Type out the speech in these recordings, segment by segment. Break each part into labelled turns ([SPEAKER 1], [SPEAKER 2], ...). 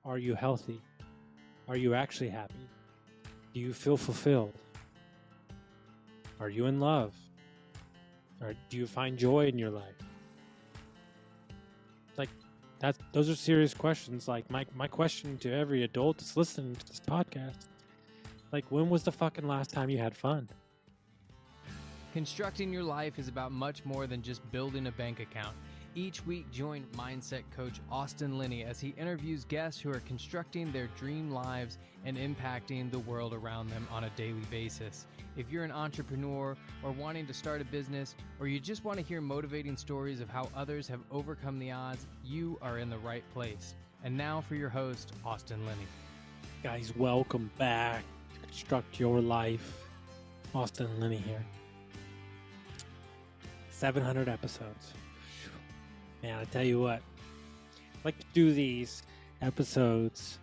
[SPEAKER 1] Are you healthy? Are you actually happy? Do you feel fulfilled? Are you in love? Or do you find joy in your life? Like those are serious questions. Like my question to every adult that's listening to this podcast, like, when was the fucking last time you had fun?
[SPEAKER 2] Constructing your life is about much more than just building a bank account. Each week, join mindset coach Austin Linney as he interviews guests who are constructing their dream lives and impacting the world around them on a daily basis. If you're an entrepreneur or wanting to start a business, or you just want to hear motivating stories of how others have overcome the odds, you are in the right place. And now for your host, Austin Linney.
[SPEAKER 1] Guys, welcome back to Construct Your Life. Austin Linney here. 700 episodes. Man, I tell you what, I like to do these episodes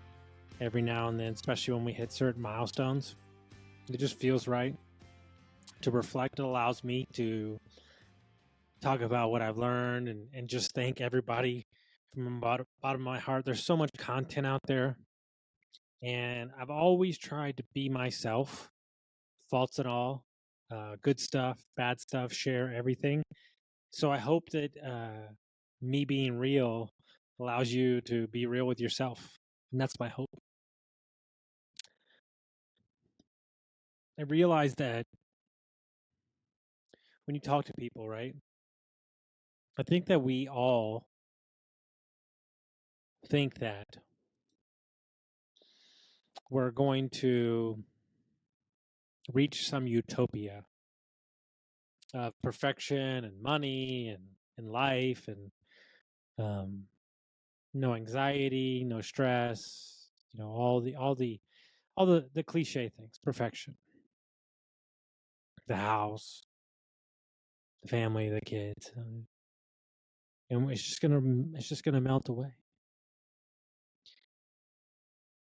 [SPEAKER 1] every now and then, especially when we hit certain milestones. It just feels right to reflect. It allows me to talk about what I've learned and just thank everybody from the bottom of my heart. There's so much content out there, and I've always tried to be myself, faults and all, good stuff, bad stuff, share everything. So I hope that me being real allows you to be real with yourself. And that's my hope. I realize that when you talk to people, right? I think that we all think that we're going to reach some utopia of perfection and money and life and no anxiety, no stress, all the cliche things, perfection. The house, the family, the kids, and it's just gonna melt away.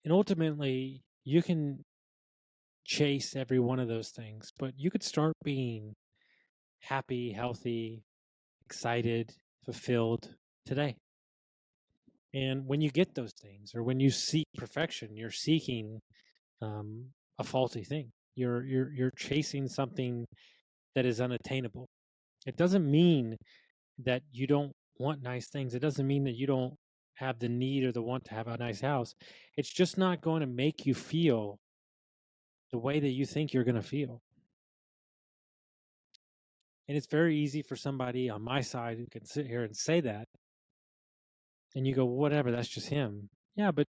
[SPEAKER 1] And ultimately, you can chase every one of those things, but you could start being happy, healthy, excited, fulfilled today. And when you get those things, or when you seek perfection, you're seeking a faulty thing. You're chasing something that is unattainable. It doesn't mean that you don't want nice things. It doesn't mean that you don't have the need or the want to have a nice house. It's just not going to make you feel the way that you think you're going to feel. And it's very easy for somebody on my side who can sit here and say that. And you go, whatever, that's just him. Yeah, but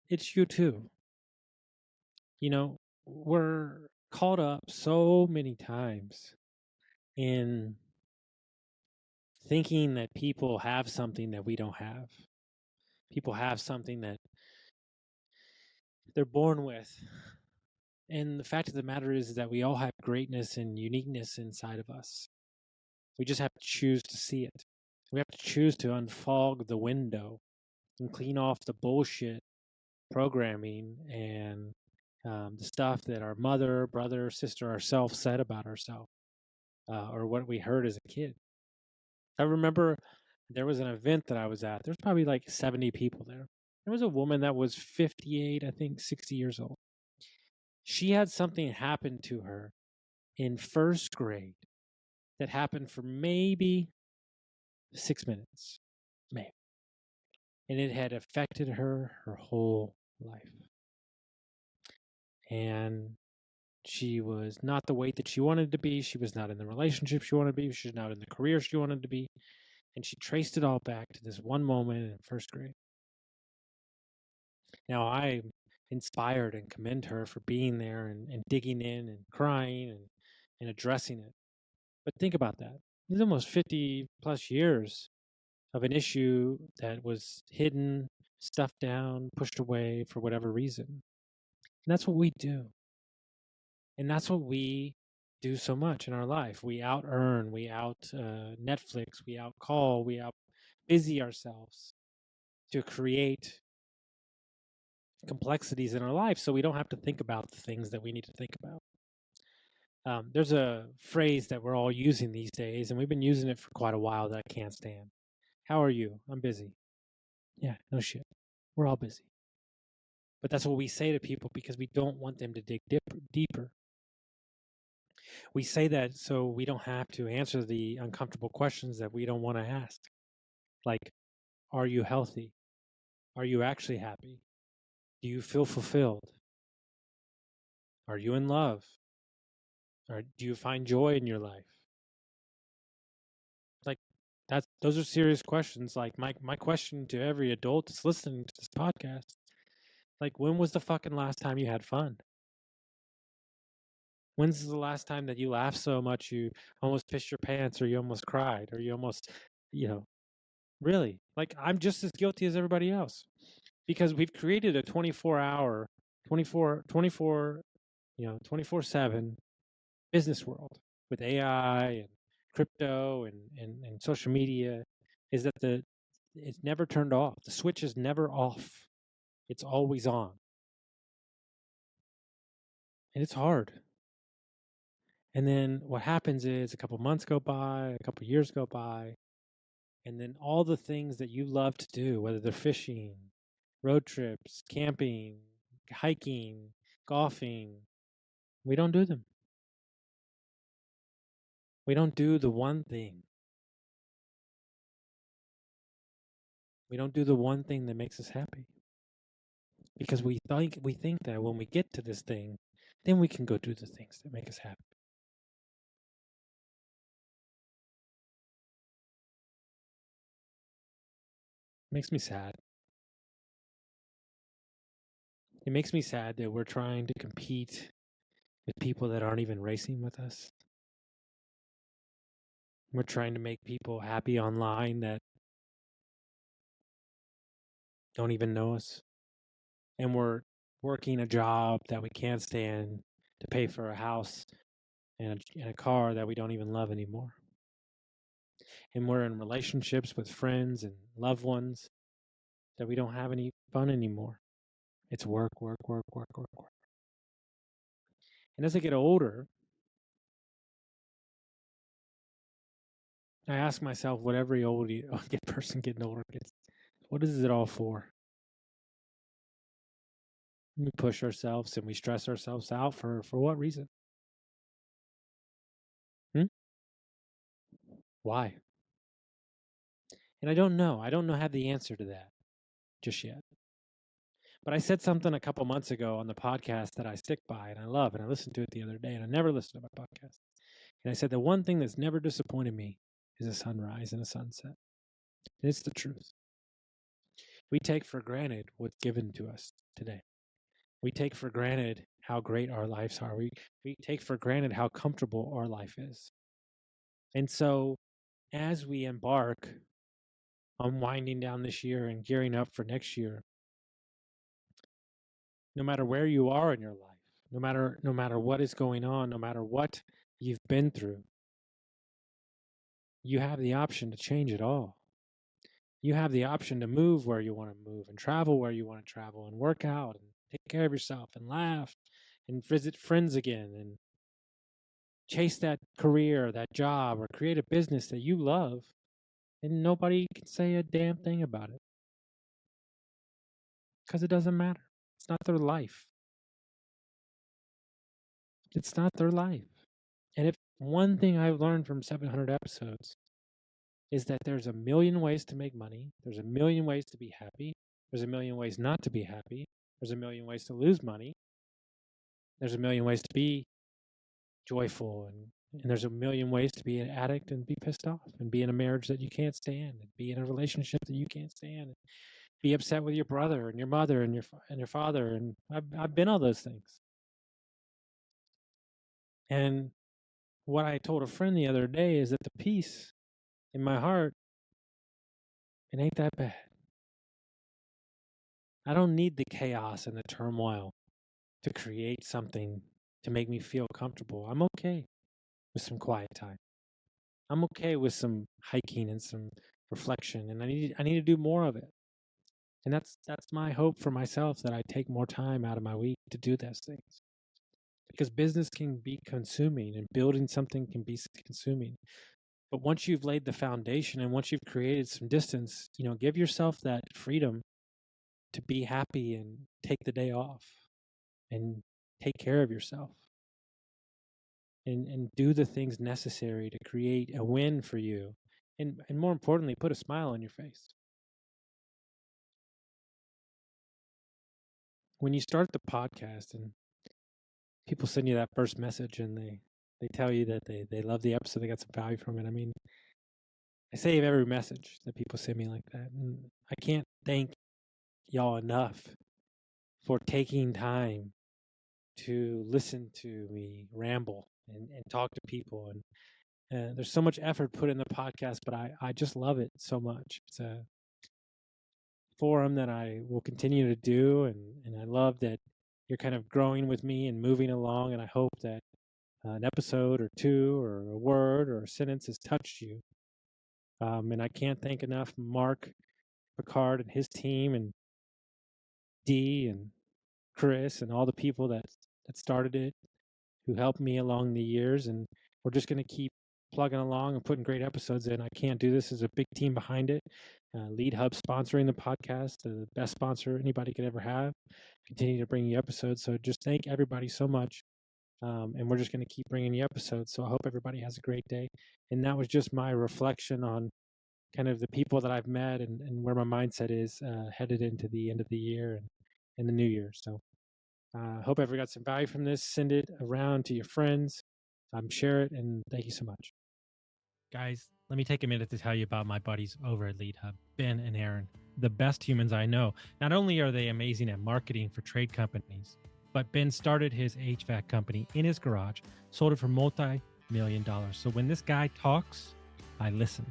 [SPEAKER 1] it's you too. We're caught up so many times in thinking that people have something that we don't have. People have something that they're born with. And the fact of the matter is that we all have greatness and uniqueness inside of us. We just have to choose to see it. We have to choose to unfog the window and clean off the bullshit programming and the stuff that our mother, brother, sister, ourselves said about ourselves, or what we heard as a kid. I remember there was an event that I was at. There's probably like 70 people there. There was a woman that was 58, I think 60 years old. She had something happen to her in first grade that happened for maybe 6 minutes, maybe. And it had affected her whole life. And she was not the weight that she wanted to be. She was not in the relationship she wanted to be. She was not in the career she wanted to be. And she traced it all back to this one moment in first grade. Now, I'm inspired and commend her for being there and digging in and crying and addressing it. But think about that. It's almost 50 plus years of an issue that was hidden, stuffed down, pushed away for whatever reason. And that's what we do. And that's what we do so much in our life. We out earn, we out Netflix, we out call, we out busy ourselves to create complexities in our life so we don't have to think about the things that we need to think about. There's a phrase that we're all using these days, and we've been using it for quite a while that I can't stand. How are you? I'm busy. Yeah, no shit. We're all busy. But that's what we say to people because we don't want them to dig deeper. We say that so we don't have to answer the uncomfortable questions that we don't want to ask. Like, are you healthy? Are you actually happy? Do you feel fulfilled? Are you in love? Or do you find joy in your life? Like, those are serious questions. Like my question to every adult that's listening to this podcast, like, when was the fucking last time you had fun? When's the last time that you laughed so much you almost pissed your pants, or you almost cried, or you almost, really? Like, I'm just as guilty as everybody else because we've created a 24-hour, 24/7 business world with AI and crypto and social media. Is that it's never turned off. The switch is never off. It's always on. And it's hard. And then what happens is a couple months go by, a couple years go by, and then all the things that you love to do, whether they're fishing, road trips, camping, hiking, golfing, we don't do them. We don't do the one thing. We don't do the one thing that makes us happy. Because we think that when we get to this thing, then we can go do the things that make us happy. It makes me sad. It makes me sad that we're trying to compete with people that aren't even racing with us. We're trying to make people happy online that don't even know us. And we're working a job that we can't stand to pay for a house and a car that we don't even love anymore. And we're in relationships with friends and loved ones that we don't have any fun anymore. It's work, work, work, work, work, work. And as I get older, I ask myself what every person getting older gets. What is it all for? We push ourselves and we stress ourselves out for what reason? Why? And I don't know. I don't have the answer to that just yet. But I said something a couple months ago on the podcast that I stick by and I love, and I listened to it the other day, and I never listened to my podcast. And I said the one thing that's never disappointed me is a sunrise and a sunset. And it's the truth. We take for granted what's given to us today. We take for granted how great our lives are. We take for granted how comfortable our life is. And so as we embark on winding down this year and gearing up for next year, no matter where you are in your life, no matter what is going on, no matter what you've been through, you have the option to change it all. You have the option to move where you want to move and travel where you want to travel and work out and take care of yourself and laugh and visit friends again and chase that career, that job, or create a business that you love, and nobody can say a damn thing about it because it doesn't matter. It's not their life. It's not their life. And if one thing I've learned from 700 episodes is that there's a million ways to make money. There's a million ways to be happy. There's a million ways not to be happy. There's a million ways to lose money. There's a million ways to be joyful. And there's a million ways to be an addict and be pissed off and be in a marriage that you can't stand and be in a relationship that you can't stand and be upset with your brother and your mother and your father. And I've been all those things. And what I told a friend the other day is that the peace in my heart, it ain't that bad. I don't need the chaos and the turmoil to create something to make me feel comfortable. I'm okay with some quiet time. I'm okay with some hiking and some reflection, and I need to do more of it. And that's my hope for myself, that I take more time out of my week to do those things. Because business can be consuming and building something can be consuming. But once you've laid the foundation and once you've created some distance, give yourself that freedom to be happy and take the day off and take care of yourself and do the things necessary to create a win for you. And more importantly, put a smile on your face. When you start the podcast and people send you that first message and they tell you that they love the episode, they got some value from it. I mean, I save every message that people send me like that. And I can't thank y'all enough for taking time to listen to me ramble and talk to people. And there's so much effort put in the podcast, but I just love it so much. It's a forum that I will continue to do. And I love that you're kind of growing with me and moving along. And I hope that an episode or two or a word or a sentence has touched you. And I can't thank enough Mark Picard and his team and Dee and Chris and all the people that started it, who helped me along the years. And we're just going to keep plugging along and putting great episodes in. I can't do this. There's a big team behind it. Lead Hub sponsoring the podcast, the best sponsor anybody could ever have. Continue to bring you episodes. So just thank everybody so much. And we're just going to keep bringing you episodes. So I hope everybody has a great day. And that was just my reflection on kind of the people that I've met and where my mindset is headed into the end of the year and the new year. So hope everyone got some value from this. Send it around to your friends. Share it, and thank you so much.
[SPEAKER 3] Guys, let me take a minute to tell you about my buddies over at Lead Hub, Ben and Aaron, the best humans I know. Not only are they amazing at marketing for trade companies, but Ben started his HVAC company in his garage, sold it for multi-million dollars. So when this guy talks, I listen.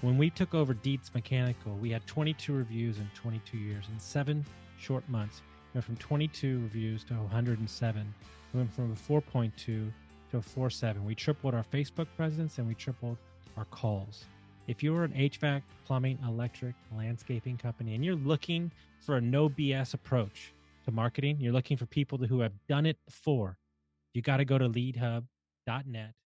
[SPEAKER 3] When we took over Dietz Mechanical, we had 22 reviews in 22 years. In 7 short months, we went from 22 reviews to 107. We went from a 4.2 to a 4.7. We tripled our Facebook presence and we tripled our calls. If you're an HVAC, plumbing, electric, landscaping company, and you're looking for a no BS approach to marketing, you're looking for people who have done it before, you got to go to leadhub.net